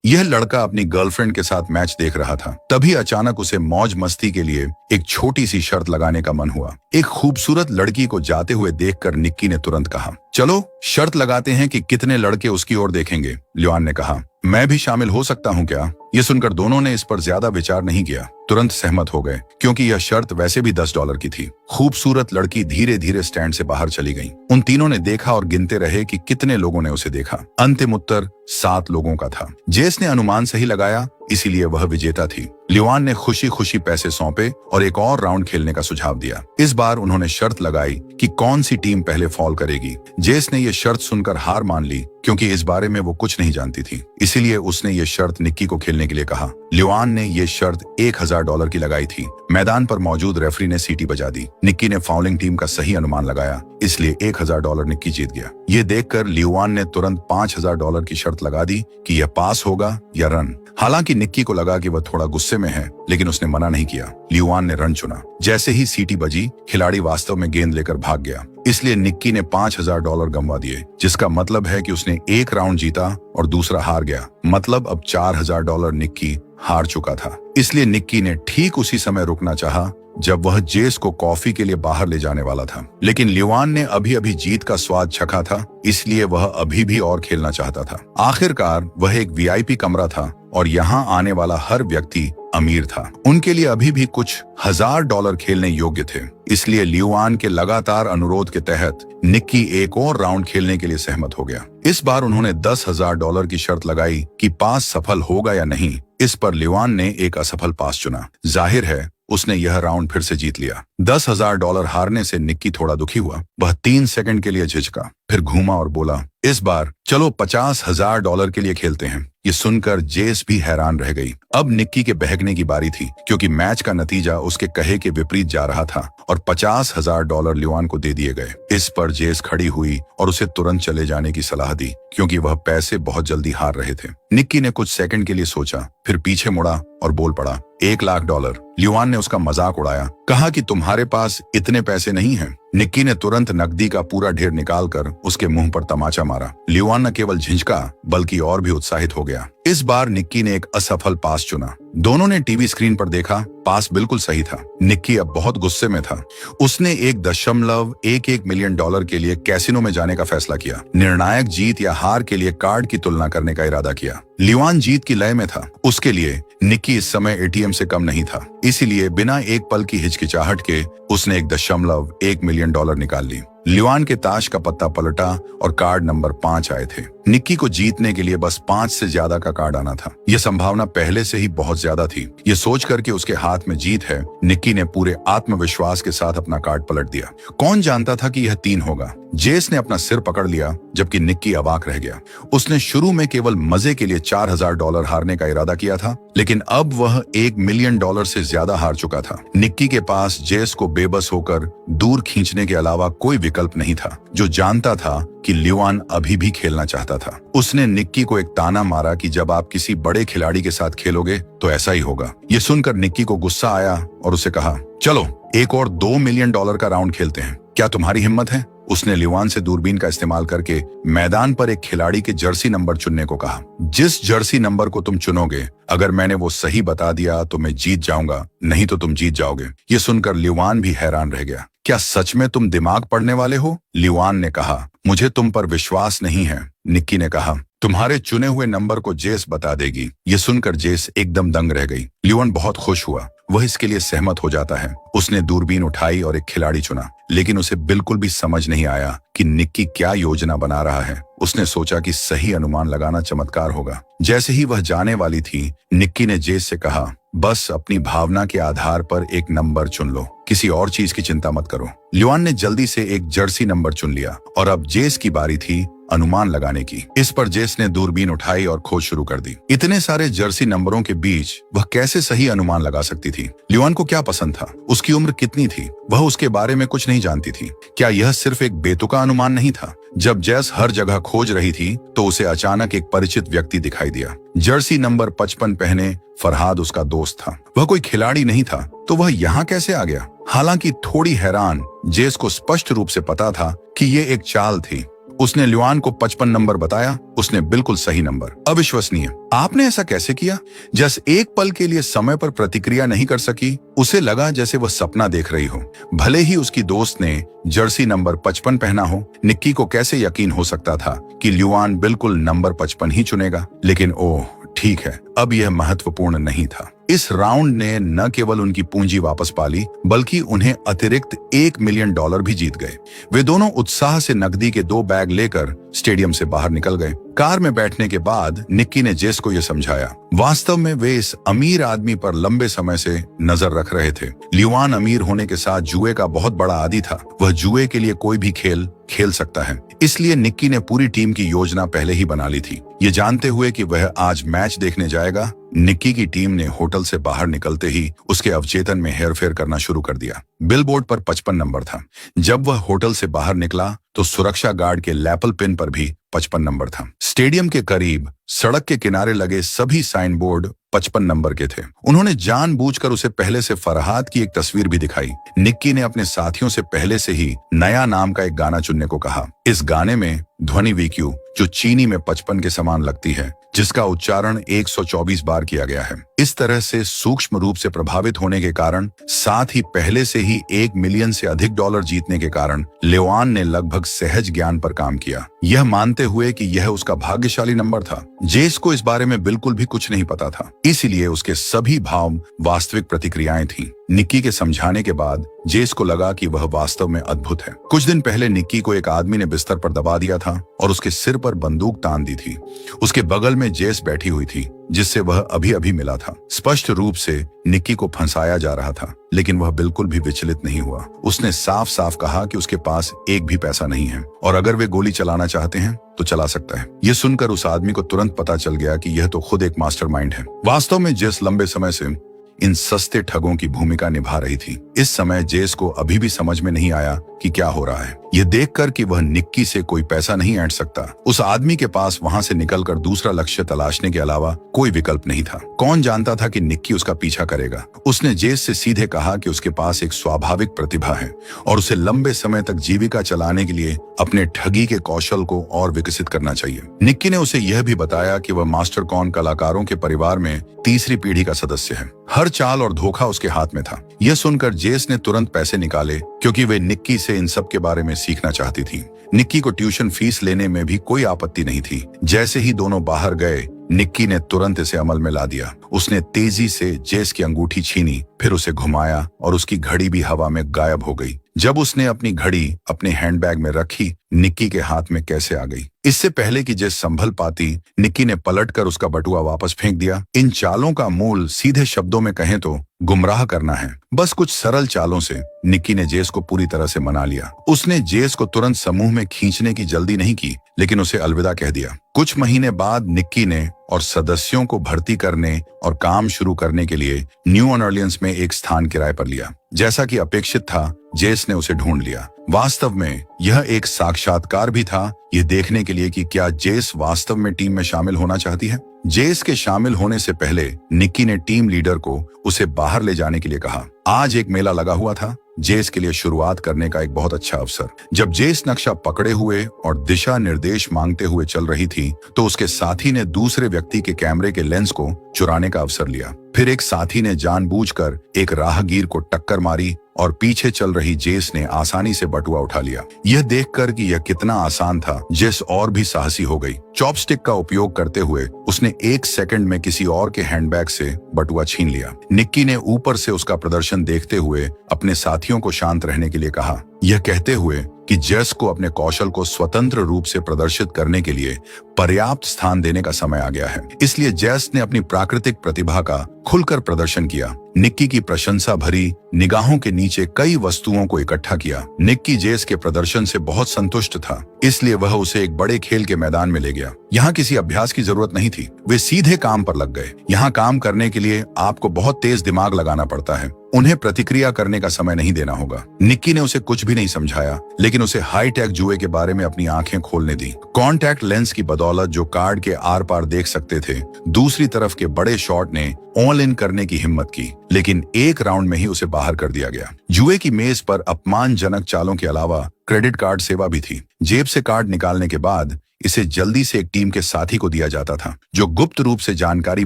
यह लड़का अपनी गर्लफ्रेंड के साथ मैच देख रहा था। तभी अचानक उसे मौज मस्ती के लिए एक छोटी सी शर्त लगाने का मन हुआ। एक खूबसूरत लड़की को जाते हुए देखकर निक्की ने तुरंत कहा, चलो शर्त लगाते हैं कि कितने लड़के उसकी ओर देखेंगे। लियोन ने कहा, मैं भी शामिल हो सकता हूँ क्या? ये सुनकर दोनों ने इस पर ज्यादा विचार नहीं किया, तुरंत सहमत हो गए, क्योंकि यह शर्त वैसे भी $10 की थी। खूबसूरत लड़की धीरे धीरे स्टैंड से बाहर चली गई। उन तीनों ने देखा और गिनते रहे कि कितने लोगों ने उसे देखा। अंतिम उत्तर 7 लोगों का था। जेस ने अनुमान सही लगाया, इसीलिए वह विजेता थी। लियोन ने खुशी खुशी पैसे सौंपे और एक और राउंड खेलने का सुझाव दिया। इस बार उन्होंने शर्त लगाई कि कौन सी टीम पहले फॉल करेगी। जेस ने यह शर्त सुनकर हार मान ली, क्योंकि इस बारे में वो कुछ नहीं जानती थी। इसीलिए उसने ये शर्त निक्की को खेलने के लिए कहा। लियोन ने ये शर्त $1000 की लगाई थी। मैदान पर मौजूद रेफरी ने सीटी बजा दी। निक्की ने फाउलिंग टीम का सही अनुमान लगाया, इसलिए $1000 निक्की जीत गया। ये देखकर लियोन ने तुरंत $5000 की शर्त लगा दी कि यह पास होगा या रन। हालांकि निक्की को लगा कि वह थोड़ा गुस्से में है, लेकिन उसने मना नहीं किया। लियोन ने रन चुना। जैसे ही सीटी बजी, खिलाड़ी वास्तव में गेंद लेकर भाग गया, इसलिए निक्की ने $5000 गंवा दिए, जिसका मतलब है कि उसने एक राउंड जीता और दूसरा हार गया। मतलब अब $4000 निक्की हार चुका था। इसलिए निक्की ने ठीक उसी समय रुकना चाहा जब वह जेस को कॉफी के लिए बाहर ले जाने वाला था। लेकिन लियोन ने अभी अभी जीत का स्वाद चखा था, इसलिए वह अभी भी और खेलना चाहता था। आखिरकार वह एक वीआईपी कमरा था और यहाँ आने वाला हर व्यक्ति अमीर था। उनके लिए अभी भी कुछ $1000 खेलने योग्य थे। इसलिए लियोन के लगातार अनुरोध के तहत निक्की एक और राउंड खेलने के लिए सहमत हो गया। इस बार उन्होंने $10,000 की शर्त लगाई कि पास सफल होगा या नहीं। इस पर लियोन ने एक असफल पास चुना। जाहिर है उसने यह राउंड फिर से जीत लिया। $10,000 हारने से निक्की थोड़ा दुखी हुआ। वह 3 सेकंड के लिए झिझका, फिर घूमा और बोला, इस बार चलो $50,000 के लिए खेलते हैं। ये सुनकर जेस भी हैरान रह गई। अब निक्की के बहकने की बारी थी, क्योंकि मैच का नतीजा उसके कहे के विपरीत जा रहा था और $50,000 लियोन को दे दिए गए। इस पर जेस खड़ी हुई और उसे तुरंत चले जाने की सलाह दी, क्योंकि वह पैसे बहुत जल्दी हार रहे थे। निक्की ने कुछ सेकंड के लिए सोचा, फिर पीछे मुड़ा और बोल पड़ा, $1,00,000। लियोन ने उसका मजाक उड़ाया, कहा कि तुम्हारे पास इतने पैसे नहीं हैं। निक्की ने तुरंत नकदी का पूरा ढेर निकालकर उसके मुंह पर तमाचा मारा। लियोन न केवल झिझका बल्कि और भी उत्साहित हो गया। इस बार निक्की ने एक असफल पास चुना। दोनों ने टीवी स्क्रीन पर देखा, पास बिल्कुल सही था। निक्की अब बहुत गुस्से में था। उसने $1.11 मिलियन के लिए कैसीनो में जाने का फैसला किया। निर्णायक जीत या हार के लिए कार्ड की तुलना करने का इरादा किया। लियोन जीत की लय में था। उसके लिए निक्की इस समय एटीएम से कम नहीं था, इसीलिए बिना एक पल की हिचकिचाहट के उसने $1.1 मिलियन निकाल ली। लियोन के ताश का पत्ता पलटा और कार्ड नंबर 5 आए थे। निक्की को जीतने के लिए बस 5 से ज्यादा का कार्ड आना था। यह संभावना पहले से ही बहुत ज्यादा थी। यह सोचकर कि उसके हाथ में जीत है, निक्की ने पूरे आत्मविश्वास के साथ अपना कार्ड पलट दिया। कौन जानता था कि यह 3 होगा। जेस ने अपना सिर पकड़ लिया, जबकि निक्की अवाक रह गया। उसने शुरू में केवल मजे के लिए $4000 हारने का इरादा किया था, लेकिन अब वह $1 मिलियन से ज्यादा हार चुका था। निक्की के पास जेस को बेबस होकर दूर खींचने के अलावा कोई विकल्प नहीं था, जो जानता था कि लियोन अभी भी खेलना चाहता था। उसने निक्की को एक ताना मारा कि जब आप किसी बड़े खिलाड़ी के साथ खेलोगे तो ऐसा ही होगा। ये सुनकर निक्की को गुस्सा आया और उसे कहा, चलो एक और $2 मिलियन का राउंड खेलते हैं। क्या तुम्हारी हिम्मत है? उसने लियोन से दूरबीन का इस्तेमाल करके मैदान पर एक खिलाड़ी के जर्सी नंबर चुनने को कहा। जिस जर्सी नंबर को तुम चुनोगे, अगर मैंने वो सही बता दिया तो मैं जीत जाऊंगा, नहीं तो तुम जीत जाओगे। ये सुनकर लियोन भी हैरान रह गया। क्या सच में तुम दिमाग पढ़ने वाले हो? लियोन ने कहा, मुझे तुम पर विश्वास नहीं है। निक्की ने कहा, तुम्हारे चुने हुए नंबर को जेस बता देगी। ये सुनकर जेस एकदम दंग रह गई। लियोन बहुत खुश हुआ। वह इसके लिए सहमत हो जाता है। उसने दूरबीन उठाई और एक खिलाड़ी चुना, लेकिन उसे बिल्कुल भी समझ नहीं आया कि निक्की क्या योजना बना रहा है। उसने सोचा कि सही अनुमान लगाना चमत्कार होगा। जैसे ही वह जाने वाली थी, निक्की ने जेस से कहा, बस अपनी भावना के आधार पर एक नंबर चुन लो, किसी और चीज की चिंता मत करो। लियोन ने जल्दी से एक जर्सी नंबर चुन लिया और अब जेस की बारी थी अनुमान लगाने की। इस पर जेस ने दूरबीन उठाई और खोज शुरू कर दी। इतने सारे जर्सी नंबरों के बीच वह कैसे सही अनुमान लगा सकती थी? लियोन को क्या पसंद था? उसकी उम्र कितनी थी? वह उसके बारे में कुछ नहीं जानती थी। क्या यह सिर्फ एक बेतुका अनुमान नहीं था? जब जेस हर जगह खोज रही थी तो उसे अचानक एक परिचित व्यक्ति दिखाई दिया। जर्सी नंबर 55 पहने फरहाद उसका दोस्त था। वह कोई खिलाड़ी नहीं था, तो वह यहाँ कैसे आ गया? हालांकि थोड़ी हैरान, जेस को स्पष्ट रूप से पता था कि ये एक चाल थी। उसने ल्युआन को 55 नंबर बताया। उसने बिल्कुल सही नंबर। अविश्वसनीय, आपने ऐसा कैसे किया? जस एक पल के लिए समय पर प्रतिक्रिया नहीं कर सकी। उसे लगा जैसे वह सपना देख रही हो। भले ही उसकी दोस्त ने जर्सी नंबर 55 पहना हो, निक्की को कैसे यकीन हो सकता था कि ल्युआन बिल्कुल नंबर 55 ही चुनेगा। लेकिन ओह ठीक है, अब यह महत्वपूर्ण नहीं था। इस राउंड ने न केवल उनकी पूंजी वापस पाली, बल्कि उन्हें अतिरिक्त $1 मिलियन भी जीत गए। वे दोनों उत्साह से नकदी के 2 बैग लेकर स्टेडियम से बाहर निकल गए। कार में बैठने के बाद निक्की ने जेस को यह समझाया, वास्तव में वे इस अमीर आदमी पर लंबे समय से नजर रख रहे थे। ल्युआन अमीर होने के साथ जुए का बहुत बड़ा आदी था। वह जुए के लिए कोई भी खेल खेल सकता है। इसलिए निक्की ने पूरी टीम की योजना पहले ही बना ली थी। ये जानते हुए कि वह आज मैच देखने जाएगा, निक्की की टीम ने होटल से बाहर निकलते ही उसके अवचेतन में हेरफेर करना शुरू कर दिया। बिलबोर्ड पर 55 नंबर था। जब वह होटल से बाहर निकला तो सुरक्षा गार्ड के लैपल पिन पर भी 55 नंबर था। स्टेडियम के करीब सड़क के किनारे लगे सभी साइन बोर्ड 55 नंबर के थे। उन्होंने जानबूझकर उसे पहले से फरहाद की एक तस्वीर भी दिखाई। निक्की ने अपने साथियों से पहले से ही नया नाम का एक गाना चुनने को कहा। इस गाने में ध्वनि वीक्यू, जो चीनी में 55 के समान लगती है, जिसका उच्चारण 124 बार किया गया है। इस तरह से सूक्ष्म रूप से प्रभावित होने के कारण, साथ ही पहले से ही $1 मिलियन से अधिक जीतने के कारण, ल्युआन ने लगभग सहज ज्ञान पर काम किया, यह मानते हुए कि यह उसका भाग्यशाली नंबर था। जेस को इस बारे में बिल्कुल भी कुछ नहीं पता था, इसलिए उसके सभी भाव वास्तविक प्रतिक्रियाएं थीं। निक्की के समझाने के बाद जेस को लगा कि वह वास्तव में अद्भुत है। कुछ दिन पहले निक्की को एक आदमी ने बिस्तर पर दबा दिया था और उसके सिर पर बंदूक तान दी थी। उसके बगल में जेस बैठी हुई थी, जिससे वह अभी अभी मिला था। स्पष्ट रूप से निक्की को फंसाया जा रहा था, लेकिन वह बिल्कुल भी विचलित नहीं हुआ। उसने साफ साफ कहा कि उसके पास एक भी पैसा नहीं है और अगर वे गोली चलाना चाहते हैं तो चला सकता है। यह सुनकर उस आदमी को तुरंत पता चल गया कि यह तो खुद एक मास्टरमाइंड है। वास्तव में जेस लंबे समय से इन सस्ते ठगों की भूमिका निभा रही थी। इस समय जेस को अभी भी समझ में नहीं आया कि क्या हो रहा है। यह देखकर कि वह निक्की से कोई पैसा नहीं ऐंठ सकता, उस आदमी के पास वहां से निकलकर दूसरा लक्ष्य तलाशने के अलावा कोई विकल्प नहीं था। कौन जानता था कि निक्की उसका पीछा करेगा। उसने जेस से सीधे कहा कि उसके पास एक स्वाभाविक प्रतिभा है और उसे लंबे समय तक जीविका चलाने के लिए अपने ठगी के कौशल को और विकसित करना चाहिए। निक्की ने उसे यह भी बताया कि वह मास्टर कॉन कलाकारों के परिवार में तीसरी पीढ़ी का सदस्य है। हर चाल और धोखा उसके हाथ में था। यह सुनकर जेस ने तुरंत पैसे निकाले, क्योंकि वे निक्की से इन सब के बारे में सीखना चाहती थी। निक्की को ट्यूशन फीस लेने में भी कोई आपत्ति नहीं थी। जैसे ही दोनों बाहर गए, निक्की ने तुरंत इसे अमल में ला दिया। उसने तेजी से जेस की अंगूठी छीनी, फिर उसे घुमाया और उसकी घड़ी भी हवा में गायब हो गई। जब उसने अपनी घड़ी अपने हैंडबैग में रखी, निक्की के हाथ में कैसे आ गई। इससे पहले कि जेस संभल पाती, निक्की ने पलटकर उसका बटुआ वापस फेंक दिया। इन चालों का मूल सीधे शब्दों में कहें तो गुमराह करना है। बस कुछ सरल चालों से निक्की ने जेस को पूरी तरह से मना लिया। उसने जेस को तुरंत समूह में खींचने की जल्दी नहीं की, लेकिन उसे अलविदा कह दिया। कुछ महीने बाद निक्की ने और सदस्यों को भर्ती करने और काम शुरू करने के लिए न्यू ऑर्लियंस में एक स्थान किराए पर लिया। जैसा कि अपेक्षित था, जेस ने उसे ढूंढ लिया। वास्तव में यह एक साक्षात्कार भी था, यह देखने के लिए कि क्या जेस वास्तव में टीम में शामिल होना चाहती है। जेस के शामिल होने से पहले निक्की ने टीम लीडर को उसे बाहर ले जाने के लिए कहा। आज एक मेला लगा हुआ था, जेस के लिए शुरुआत करने का एक बहुत अच्छा अवसर। जब जेस नक्शा पकड़े हुए और दिशा निर्देश मांगते हुए चल रही थी, तो उसके साथी ने दूसरे व्यक्ति के कैमरे के लेंस को चुराने का अवसर लिया। फिर एक साथी ने जानबूझकर एक राहगीर को टक्कर मारी और पीछे चल रही जेस ने आसानी से बटुआ उठा लिया। यह देखकर कि यह कितना आसान था, जेस और भी साहसी हो गई। चॉपस्टिक का उपयोग करते हुए उसने 1 सेकंड में किसी और के हैंडबैग से बटुआ छीन लिया। निक्की ने ऊपर से उसका प्रदर्शन देखते हुए अपने साथियों को शांत रहने के लिए कहा, यह कहते हुए कि जेस को अपने कौशल को स्वतंत्र रूप से प्रदर्शित करने के लिए पर्याप्त स्थान देने का समय आ गया है। इसलिए जेस ने अपनी प्राकृतिक प्रतिभा का खुलकर प्रदर्शन किया। निक्की की प्रशंसा भरी निगाहों के नीचे कई वस्तुओं को इकट्ठा किया। निक्की जेस के प्रदर्शन से बहुत संतुष्ट था, इसलिए वह उसे एक बड़े खेल के मैदान में ले गया। यहाँ किसी अभ्यास की जरूरत नहीं थी, वे सीधे काम पर लग गए। यहाँ काम करने के लिए आपको बहुत तेज दिमाग लगाना पड़ता है, उन्हें प्रतिक्रिया करने का समय नहीं देना होगा। निक्की ने उसे कुछ भी नहीं समझाया, लेकिन उसे हाईटेक जुए के बारे में अपनी आंखें खोलने दी। कॉन्टैक्ट लेंस की बदौलत जो कार्ड के आर पार देख सकते थे, दूसरी तरफ के बड़े शॉट ने ऑल इन करने की हिम्मत की, लेकिन एक राउंड में ही उसे बाहर कर दिया गया। जुए की मेज पर अपमानजनक चालों के अलावा क्रेडिट कार्ड सेवा भी थी। जेब से कार्ड निकालने के बाद इसे जल्दी से एक टीम के साथी को दिया जाता था, जो गुप्त रूप से जानकारी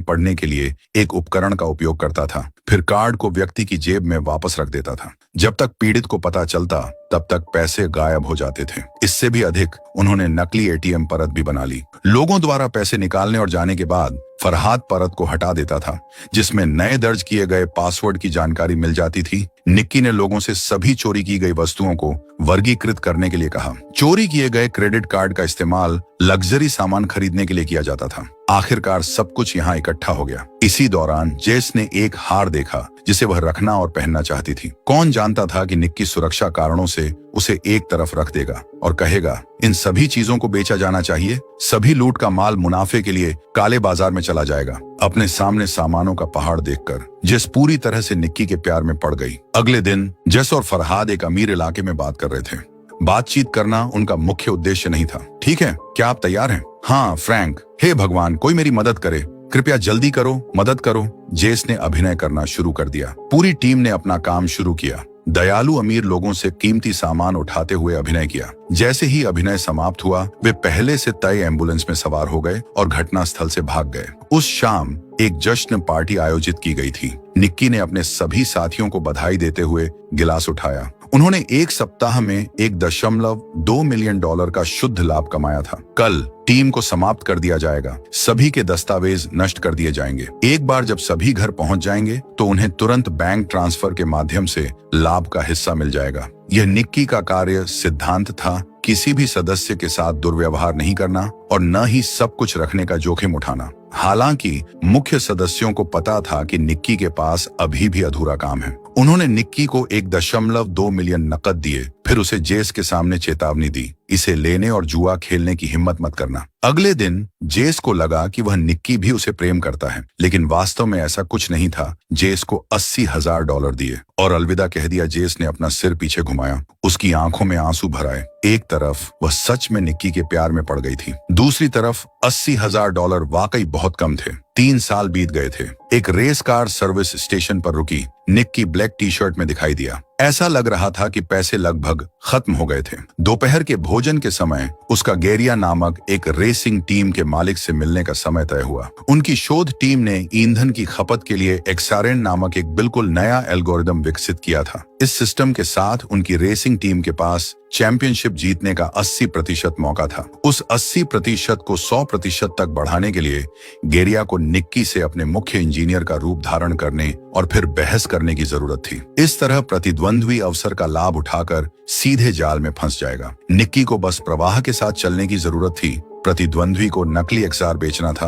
पढ़ने के लिए एक उपकरण का उपयोग करता था। फिर कार्ड को व्यक्ति की जेब में वापस रख देता था। जब तक पीड़ित को पता चलता, तब तक पैसे गायब हो जाते थे। इससे भी अधिक, उन्होंने नकली एटीएम परत भी बना ली। लोगों द्वारा पैसे निकालने और जाने के बाद फरहाद परत को हटा देता था, जिसमें नए दर्ज किए गए पासवर्ड की जानकारी मिल जाती थी। निक्की ने लोगों से सभी चोरी की गई वस्तुओं को वर्गीकृत करने के लिए कहा। चोरी किए गए क्रेडिट कार्ड का इस्तेमाल लग्जरी सामान खरीदने के लिए किया जाता था। आखिरकार सब कुछ यहाँ इकट्ठा हो गया। इसी दौरान जेस ने एक हार देखा, जिसे वह रखना और पहनना चाहती थी। कौन जानता था कि निक्की सुरक्षा कारणों से उसे एक तरफ रख देगा और कहेगा, इन सभी चीजों को बेचा जाना चाहिए। सभी लूट का माल मुनाफे के लिए काले बाजार में चला जाएगा। अपने सामने सामानों का पहाड़ देखकर जेस पूरी तरह से निक्की के प्यार में पड़ गई। अगले दिन जेस और फरहाद एक अमीर इलाके में बात कर रहे थे। बातचीत करना उनका मुख्य उद्देश्य नहीं था। ठीक है, क्या आप तैयार हैं? हाँ फ्रैंक। हे भगवान, कोई मेरी मदद करे, कृपया जल्दी करो, मदद करो। जेस ने अभिनय करना शुरू कर दिया। पूरी टीम ने अपना काम शुरू किया। दयालु अमीर लोगों से कीमती सामान उठाते हुए अभिनय किया। जैसे ही अभिनय समाप्त हुआ, वे पहले से तय एम्बुलेंस में सवार हो गए और घटना स्थल से भाग गए। उस शाम एक जश्न पार्टी आयोजित की गई थी। निक्की ने अपने सभी साथियों को बधाई देते हुए गिलास उठाया। उन्होंने एक सप्ताह में $1.2 मिलियन का शुद्ध लाभ कमाया था। कल टीम को समाप्त कर दिया जाएगा। सभी के दस्तावेज नष्ट कर दिए जाएंगे। एक बार जब सभी घर पहुंच जाएंगे, तो उन्हें तुरंत बैंक ट्रांसफर के माध्यम से लाभ का हिस्सा मिल जाएगा। यह निक्की का कार्य सिद्धांत था, किसी भी सदस्य के साथ दुर्व्यवहार नहीं करना और न ही सब कुछ रखने का जोखिम उठाना। हालांकि मुख्य सदस्यों को पता था कि निक्की के पास अभी भी अधूरा काम है। उन्होंने निक्की को $1.2 मिलियन नकद दिए, फिर उसे जेस के सामने चेतावनी दी, इसे लेने और जुआ खेलने की हिम्मत मत करना। अगले दिन जेस को लगा कि वह निक्की भी उसे प्रेम करता है, लेकिन वास्तव में ऐसा कुछ नहीं था। जेस को $80,000 दिए और अलविदा कह दिया। जेस ने अपना सिर पीछे घुमाया, उसकी आंखों में आंसू भर आए। एक तरफ वह सच में निक्की के प्यार में पड़ गई थी, दूसरी तरफ $80,000 वाकई बहुत कम थे। 3 साल बीत गए थे। एक रेस कार सर्विस स्टेशन पर रुकी। निक्की ब्लैक टी शर्ट में दिखाई दिया। ऐसा लग रहा था कि पैसे लगभग खत्म हो गए थे। दोपहर के भोजन के समय उसका गेरिया नामक एक रेसिंग टीम के मालिक से मिलने का समय तय हुआ। उनकी शोध टीम ने ईंधन की खपत के लिए एक्सारेन नामक एक बिल्कुल नया एल्गोरिदम विकसित किया था। इस सिस्टम के साथ उनकी रेसिंग टीम के पास चैंपियनशिप जीतने का 80% मौका था। उस 80% को 100% तक बढ़ाने के लिए गेरिया को निक्की से अपने मुख्य इंजीनियर का रूप धारण करने और फिर बहस करने की जरूरत थी। इस तरह प्रतिद्वंद्वी अवसर का लाभ उठाकर सीधे जाल में फंस जाएगा। निक्की को बस प्रवाह के साथ चलने की जरूरत थी। प्रतिद्वंद्वी को नकली एक्सार बेचना था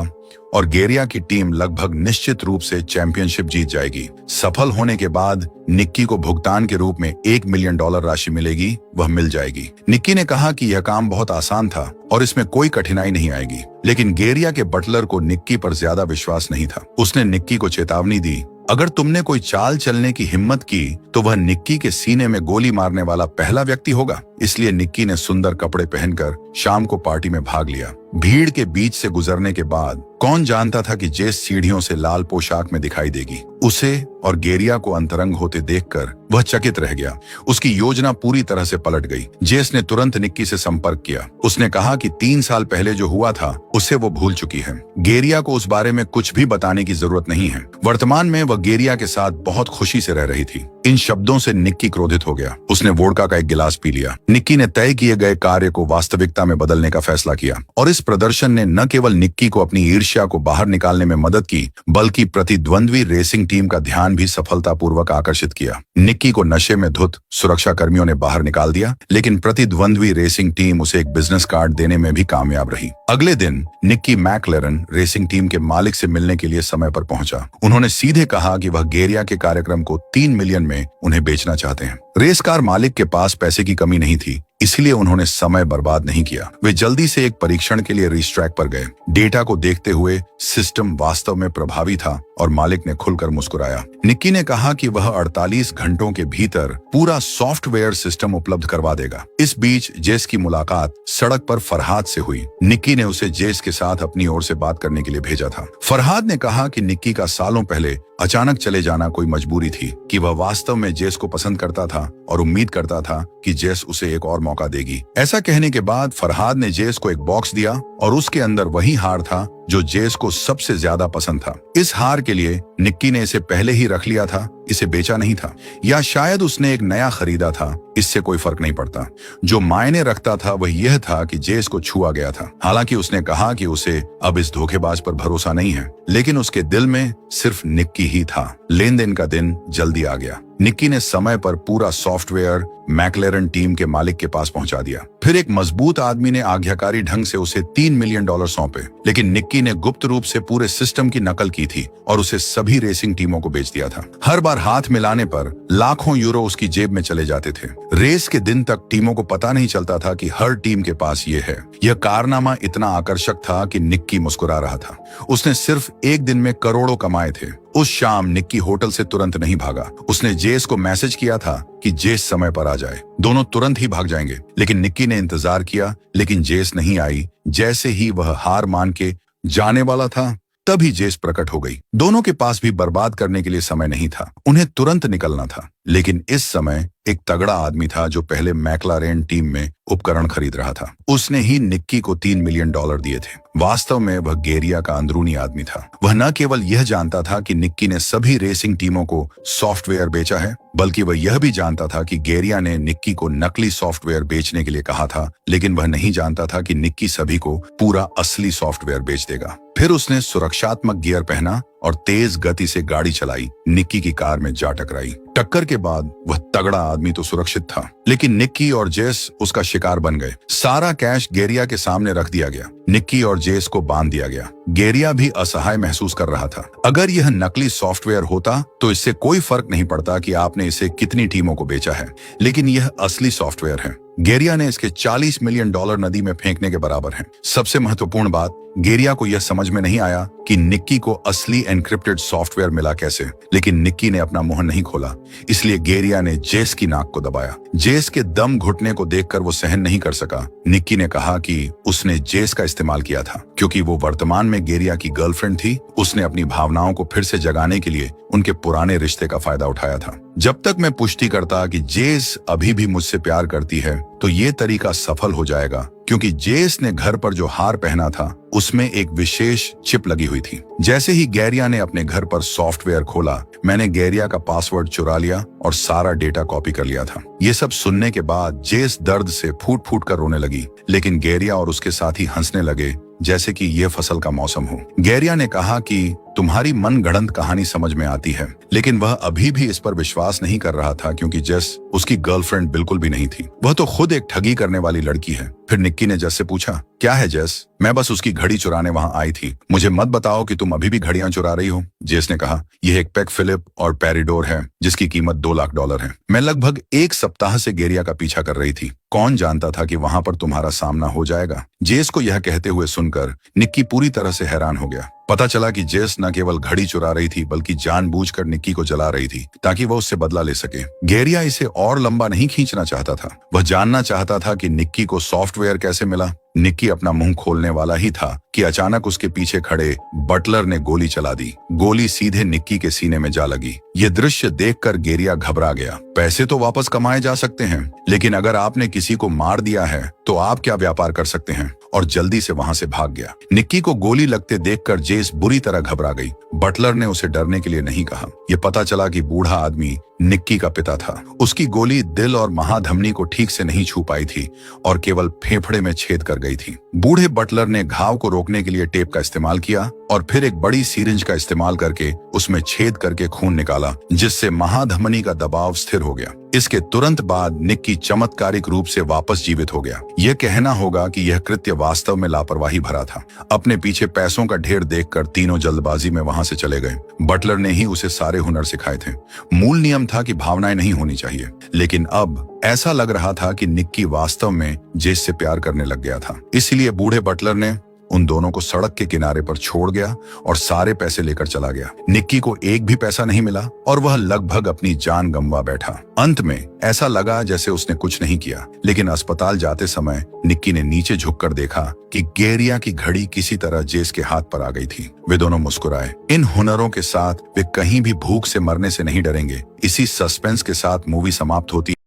और गेरिया की टीम लगभग निश्चित रूप से चैंपियनशिप जीत जाएगी। सफल होने के बाद निक्की को भुगतान के रूप में $1 मिलियन राशि मिलेगी, वह मिल जाएगी। निक्की ने कहा कि यह काम बहुत आसान था और इसमें कोई कठिनाई नहीं आएगी, लेकिन गेरिया के बटलर को निक्की पर ज्यादा विश्वास नहीं था। उसने निक्की को चेतावनी दी, अगर तुमने कोई चाल चलने की हिम्मत की तो वह निक्की के सीने में गोली मारने वाला पहला व्यक्ति होगा। इसलिए निक्की ने सुंदर कपड़े पहनकर शाम को पार्टी में भाग लिया। भीड़ के बीच से गुजरने के बाद कौन जानता था कि जेस सीढ़ियों से लाल पोशाक में दिखाई देगी। उसे और गेरिया को अंतरंग होते देखकर वह चकित रह गया। उसकी योजना पूरी तरह से पलट गई। जेस ने तुरंत निक्की से संपर्क किया। उसने कहा कि 3 साल पहले जो हुआ था उसे वो भूल चुकी है। गेरिया को उस बारे में कुछ भी बताने की जरूरत नहीं है। वर्तमान में वह गेरिया के साथ बहुत खुशी से रह रही थी। इन शब्दों से निक्की क्रोधित हो गया। उसने वोडका का एक गिलास पी लिया। निक्की ने तय किए गए कार्य को वास्तविकता में बदलने का फैसला किया और इस प्रदर्शन ने न केवल निक्की को अपनी ईर्ष्या को बाहर निकालने में मदद की, बल्कि प्रतिद्वंद्वी रेसिंग टीम का ध्यान भी सफलतापूर्वक आकर्षित किया। निक्की को नशे में धुत सुरक्षा कर्मियों ने बाहर निकाल दिया, लेकिन प्रतिद्वंद्वी रेसिंग टीम उसे एक बिजनेस कार्ड देने में भी कामयाब रही। अगले दिन निक्की मैकलेरन रेसिंग टीम के मालिक से मिलने के लिए समय पर पहुंचा। उन्होंने सीधे कहा कि वह गेरिया के कार्यक्रम को $3 मिलियन में उन्हें बेचना चाहते हैं। रेस कार मालिक के पास पैसे की कमी नहीं थी, इसलिए उन्होंने समय बर्बाद नहीं किया। वे जल्दी से एक परीक्षण के लिए रेस ट्रैक पर गए। डेटा को देखते हुए सिस्टम वास्तव में प्रभावी था और मालिक ने खुलकर मुस्कुराया। निक्की ने कहा कि वह 48 घंटों के भीतर पूरा सॉफ्टवेयर सिस्टम उपलब्ध करवा देगा। इस बीच जेस की मुलाकात सड़क पर फरहाद से हुई। निक्की ने उसे जेस के साथ अपनी ओर से बात करने के लिए भेजा था। फरहाद ने कहा कि निक्की का सालों पहले अचानक चले जाना कोई मजबूरी थी, कि वह वास्तव में जेस को पसंद करता था और उम्मीद करता था कि जेस उसे एक और मौका देगी। ऐसा कहने के बाद फरहाद ने जेस को एक बॉक्स दिया और उसके अंदर वही हार था जो जेस को सबसे ज्यादा पसंद था। इस हार के लिए निक्की ने इसे पहले ही रख लिया था, इसे बेचा नहीं था, या शायद उसने एक नया खरीदा था, इससे कोई फर्क नहीं पड़ता। जो मायने रखता था वह यह था कि जेस को छुआ गया था। हालांकि उसने कहा कि उसे अब इस धोखेबाज पर भरोसा नहीं है, लेकिन उसके दिल में सिर्फ निक्की ही था। लेन देन का दिन जल्दी आ गया। निक्की ने समय पर पूरा सॉफ्टवेयर मैकलेरन टीम के मालिक के पास पहुंचा दिया। फिर एक मजबूत आदमी ने आज्ञाकारी ढंग से उसे $3 मिलियन सौंपे, लेकिन निक्की ने गुप्त रूप से पूरे सिस्टम की नकल की थी और उसे सभी रेसिंग टीमों को बेच दिया था। हर बार हाथ मिलाने पर लाखों यूरो उसकी जेब में चले जाते थे। रेस के दिन तक टीमों को पता नहीं चलता था कि हर टीम के पास ये है। यह कारनामा इतना आकर्षक था कि निक्की मुस्कुरा रहा था। उसने सिर्फ एक दिन में करोड़ों कमाए थे। उस शाम निक्की होटल से तुरंत नहीं भागा। उसने जेस को मैसेज किया था कि जेस समय पर आ जाए, दोनों तुरंत ही भाग जाएंगे। लेकिन निक्की ने इंतजार किया, लेकिन जेस नहीं आई। जैसे ही वह हार मान के जाने वाला था, तभी जेस प्रकट हो गई। दोनों के पास भी बर्बाद करने के लिए समय नहीं था, उन्हें तुरंत निकलना था। लेकिन इस समय एक तगड़ा आदमी था जो पहले मैकलारेन टीम में उपकरण खरीद रहा था। उसने ही निक्की को $3 मिलियन दिए थे। वास्तव में वह गेरिया का अंदरूनी आदमी था। वह न केवल यह जानता था कि निक्की ने सभी रेसिंग टीमों को सॉफ्टवेयर बेचा है, बल्कि वह यह भी जानता था कि गेरिया ने निक्की को नकली सॉफ्टवेयर बेचने के लिए कहा था। लेकिन वह नहीं जानता था कि निक्की सभी को पूरा असली सॉफ्टवेयर बेच देगा। फिर उसने सुरक्षात्मक गियर पहना और तेज गति से गाड़ी चलाई। निक्की की कार में जा टकराई। टक्कर के बाद वह तगड़ा आदमी तो सुरक्षित था, लेकिन निक्की और जेस उसका शिकार बन गए। सारा कैश गेरिया के सामने रख दिया गया। निक्की और जेस को बांध दिया गया। गेरिया भी असहाय महसूस कर रहा था। अगर यह नकली सॉफ्टवेयर होता तो इससे कोई फर्क नहीं पड़ता कि आपने इसे कितनी टीमों को बेचा है, लेकिन यह असली सॉफ्टवेयर है। गेरिया ने इसके $40 मिलियन नदी में फेंकने के बराबर है। सबसे महत्वपूर्ण बात, गेरिया को यह समझ में नहीं आया कि निक्की को असली एन्क्रिप्टेड सॉफ्टवेयर मिला कैसे, लेकिन निक्की ने अपना मुंह नहीं खोला। इसलिए गेरिया ने जेस की नाक को दबाया। जेस के दम घुटने को देखकर वो सहन नहीं कर सका। निक्की ने कहा कि उसने जेस का इस्तेमाल किया था, क्योंकि वो वर्तमान में गेरिया की गर्लफ्रेंड थी। उसने अपनी भावनाओं को फिर से जगाने के लिए उनके पुराने रिश्ते का फायदा उठाया था। जब तक मैं पुष्टि करता कि जेस अभी भी मुझसे प्यार करती है, तो ये तरीका सफल हो जाएगा, क्योंकि जेस ने घर पर जो हार पहना था उसमें एक विशेष चिप लगी हुई थी। जैसे ही गेरिया ने अपने घर पर सॉफ्टवेयर खोला, मैंने गेरिया का पासवर्ड चुरा लिया और सारा डेटा कॉपी कर लिया था। ये सब सुनने के बाद जेस दर्द से फूट फूट कर रोने लगी, लेकिन गेरिया और उसके साथी हंसने लगे जैसे कि यह फसल का मौसम हो। गेरिया ने कहा कि तुम्हारी मनगढ़ंत कहानी समझ में आती है, लेकिन वह अभी भी इस पर विश्वास नहीं कर रहा था, क्योंकि जेस उसकी गर्लफ्रेंड बिल्कुल भी नहीं थी। वह तो खुद एक ठगी करने वाली लड़की है। फिर निक्की ने जेस से पूछा, क्या है जेस? मैं बस उसकी घड़ी चुराने वहां आई थी। मुझे मत बताओ कि तुम अभी भी घड़ियां चुरा रही हो। जेस ने कहा, यह एक पेक फिलिप और पेरिडोर है जिसकी कीमत $2 लाख है। मैं लगभग एक सप्ताह से गेरिया का पीछा कर रही थी। कौन जानता था कि वहां पर तुम्हारा सामना हो जाएगा। जेस को यह कहते हुए सुनकर निक्की पूरी तरह से हैरान हो गया। पता चला कि जेस न केवल घड़ी चुरा रही थी, बल्कि जानबूझकर निक्की को जला रही थी ताकि वह उससे बदला ले सके। गेरिया इसे और लंबा नहीं खींचना चाहता था। वह जानना चाहता था कि निक्की को सॉफ्टवेयर कैसे मिला। निक्की अपना मुंह खोलने वाला ही था कि अचानक उसके पीछे खड़े बटलर ने गोली चला दी। गोली सीधे निक्की के सीने में जा लगी। ये दृश्य देखकर गेरिया घबरा गया। पैसे तो वापस कमाए जा सकते हैं, लेकिन अगर आपने किसी को मार दिया है तो आप क्या व्यापार कर सकते हैं, और जल्दी से वहां से भाग गया। निक्की को गोली लगते देखकर जेस बुरी तरह घबरा गई। बटलर ने उसे डरने के लिए नहीं कहा। यह पता चला कि बूढ़ा आदमी निक्की का पिता था। उसकी गोली दिल और महाधमनी को ठीक से नहीं छू पाई थी और केवल फेफड़े में छेद कर गई थी। बूढ़े बटलर ने घाव को रोकने के लिए टेप का इस्तेमाल किया और फिर एक बड़ी सीरिंज का इस्तेमाल करके उसमें छेद करके खून निकाला, जिससे महाधमनी का दबाव स्थिर हो गया। इसके तुरंत बाद निक्की चमत्कारिक रूप से वापस जीवित हो गया। यह कहना होगा कि यह कृत्य वास्तव में लापरवाही भरा था। अपने पीछे पैसों का ढेर देखकर तीनों जल्दबाजी में वहां से चले गए। बटलर ने ही उसे सारे हुनर सिखाए थे। मूल नियम था कि भावनाएं नहीं होनी चाहिए, लेकिन अब ऐसा लग रहा था कि निक्की वास्तव में जेस से प्यार करने लग गया था। इसलिए बूढ़े बटलर ने उन दोनों को सड़क के किनारे पर छोड़ गया और सारे पैसे लेकर चला गया। निक्की को एक भी पैसा नहीं मिला और वह लगभग अपनी जान गंवा बैठा। अंत में ऐसा लगा जैसे उसने कुछ नहीं किया, लेकिन अस्पताल जाते समय निक्की ने नीचे झुककर देखा कि गेरिया की घड़ी किसी तरह जेस के हाथ पर आ गई थी। वे दोनों मुस्कुराए। इन हुनरों के साथ वे कहीं भी भूख से मरने से नहीं डरेंगे। इसी सस्पेंस के साथ मूवी समाप्त होती